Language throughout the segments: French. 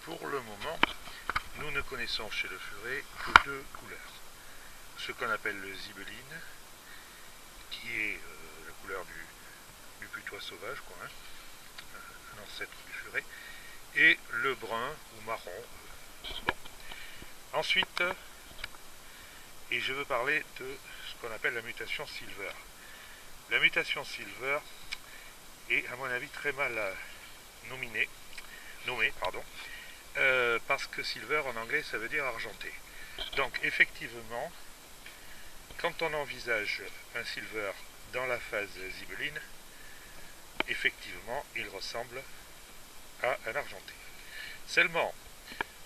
pour le moment, nous ne connaissons chez le furet que deux couleurs. Ce qu'on appelle le zibeline, qui est la couleur du putois sauvage, quoi, hein, un ancêtre du furet, et le brun ou marron. Bon. Ensuite, et je veux parler de ce qu'on appelle la mutation silver. La mutation silver est, à mon avis, très mal nommée, parce que silver en anglais ça veut dire argenté. Donc effectivement, quand on envisage un silver dans la phase zibeline, effectivement il ressemble à un argenté. Seulement,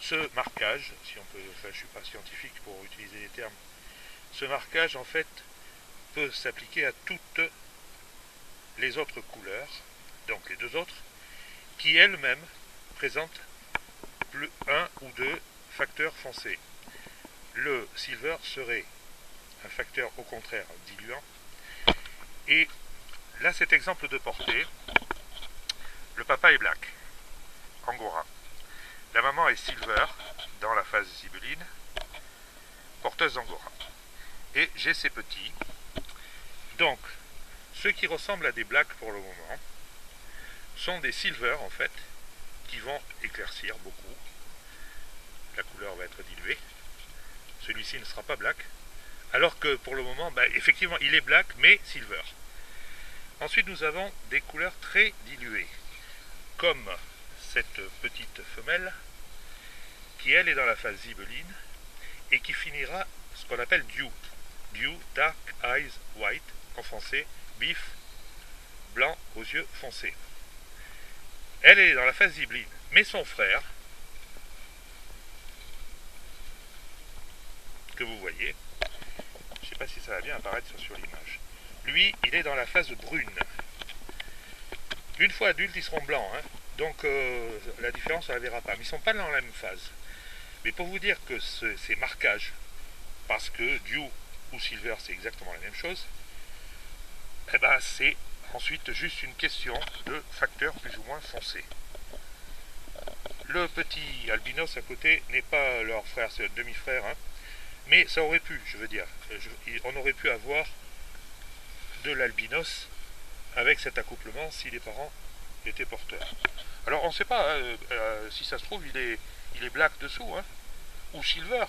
ce marquage, si on peut, enfin je ne suis pas scientifique pour utiliser les termes, ce marquage en fait peut s'appliquer à toutes les autres couleurs, donc les deux autres, qui elles-mêmes présentent un ou deux facteurs foncés. Le silver serait un facteur au contraire diluant. Et là, cet exemple de portée, le papa est black, angora. La maman est silver, dans la phase zibeline, porteuse angora. Et j'ai ces petits. Donc, ceux qui ressemblent à des blacks pour le moment sont des silver en fait, qui vont éclaircir beaucoup. La couleur va être diluée. Celui-ci ne sera pas black. Alors que pour le moment, effectivement, il est black, mais silver. Ensuite, nous avons des couleurs très diluées, comme cette petite femelle, qui elle est dans la phase zibeline, et qui finira ce qu'on appelle dew. Dew, dark eyes white, en français, bif, blanc aux yeux foncés. Elle est dans la phase zibeline, mais son frère, que vous voyez, je ne sais pas si ça va bien apparaître sur l'image, lui, il est dans la phase brune. Une fois adultes, ils seront blancs, hein, donc la différence, on ne la verra pas, mais ils ne sont pas dans la même phase. Mais pour vous dire que ces marquages, parce que dew ou silver, c'est exactement la même chose, eh ben, c'est ensuite juste une question de facteurs plus ou moins foncés. Le petit albinos à côté n'est pas leur frère, c'est le demi-frère, hein, mais ça aurait pu, je veux dire, on aurait pu avoir de l'albinos avec cet accouplement si les parents étaient porteurs. Alors on ne sait pas, si ça se trouve il est black dessous, hein, ou silver,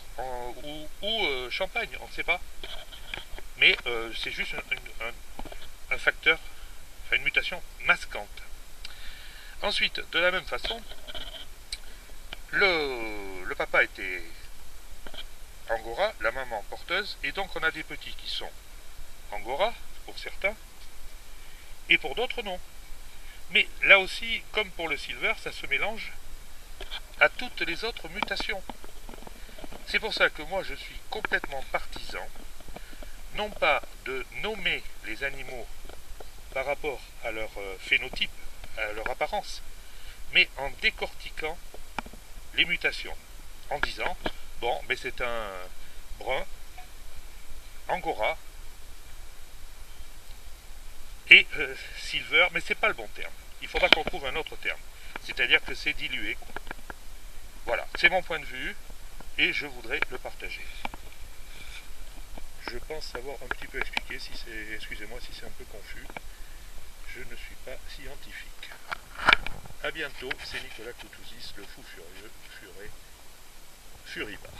ou champagne, on ne sait pas. Mais c'est juste un facteur, enfin une mutation masquante. Ensuite, de la même façon, le papa était angora, la maman porteuse, et donc on a des petits qui sont angora, pour certains, et pour d'autres non. Mais là aussi, comme pour le silver, ça se mélange à toutes les autres mutations. C'est pour ça que moi je suis complètement partisan, non pas de nommer les animaux par rapport à leur phénotype, à leur apparence, mais en décortiquant les mutations, en disant, bon, mais c'est un brun, angora, et silver, mais c'est pas le bon terme. Il faudra qu'on trouve un autre terme. C'est-à-dire que c'est dilué. Voilà, c'est mon point de vue, et je voudrais le partager. Je pense avoir un petit peu expliqué, excusez-moi si c'est un peu confus. Je ne suis pas scientifique. A bientôt, c'est Nicolas Coutouzis, le fou furieux, furet, furibar.